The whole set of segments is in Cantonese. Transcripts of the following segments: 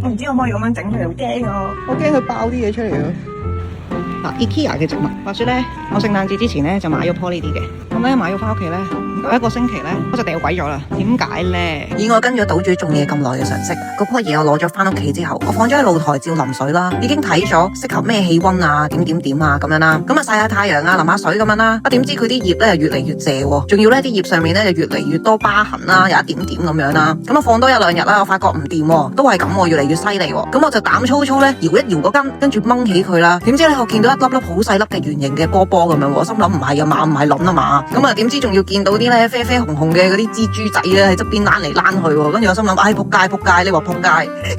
我唔知可唔可以咁樣整出嚟，好驚啊！我驚佢爆啲嘢出嚟啊！嗱，IKEA 嘅植物，話說咧，我聖誕節之前咧就買咗棵呢啲嘅，咁咧買咗翻屋企咧，唔夠1個星期咧，我就掉鬼咗啦。點解咧？以我跟咗島主種嘢咁耐嘅常識，嗰棵嘢我攞咗翻屋企之後，我放咗喺露台照淋水啦，已經睇咗適合咩氣溫啊，點啊咁樣啦，咁啊曬下太陽啊，淋下水咁樣啦。點知佢啲葉咧又越嚟越謝喎，仲要咧啲葉上面咧就越嚟越多疤痕啦，有一點點咁樣啦。咁我放多1、2日啦，我發覺唔掂喎，都係咁喎，越嚟越犀利喎。咁我就膽粗粗咧搖一搖嗰根，跟住掹起佢啦。點知咧我見到一粒粒好細粒嘅圓形嘅波咁樣，我心諗唔係啊嘛，唔係諗啊嘛。咁啊點知仲要見到啲咧啡啡紅紅嘅嗰啲蜘蛛仔咧喺側邊躝嚟躝去喎。跟住我心諗，唉，仆街，你話仆街，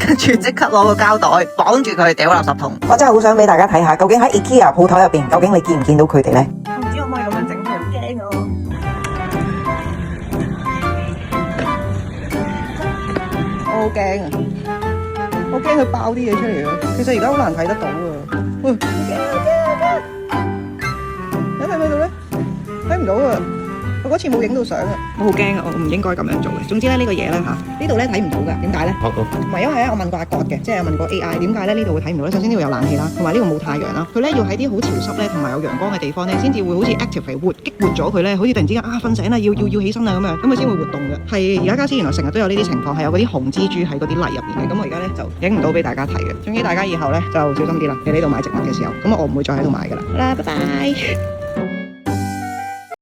跟住即刻攞個膠袋綁住佢掉垃圾桶。我真係好想俾大家睇下，究竟喺 IKEA 鋪頭入邊，究竟你見唔見到佢哋咧？我唔知可唔可以咁樣整出嚟，好驚啊！我好驚啊！我驚佢爆啲嘢出嚟啊！其實而家好難睇得到啊！喂，好驚！你睇唔睇到咧？睇唔到啊！我嗰次冇影到相啊！我好驚啊！我唔應該咁樣做嘅。總之咧呢個嘢咧呢度咧睇唔到㗎。點解咧？唔係因為咧我問過阿國嘅，即係問過 AI 點解咧呢度會睇唔到咧？首先呢度有冷氣啦，同埋呢度冇太陽啦。佢咧要喺啲好潮濕咧同埋有陽光嘅地方咧，先至會好似 activate 激活咗佢咧，好似突然之間瞓醒啦，要起身啦咁樣，咁佢先會活動嘅。係而家家私原來成日都有呢啲情況，係有嗰啲紅蜘蛛喺嗰啲泥入邊嘅。咁我而家咧就影唔到俾大家睇嘅。總之大家以後咧就小心啲啦，喺呢度買植物嘅時候，咁我唔會再喺度買㗎啦。好啦，拜拜。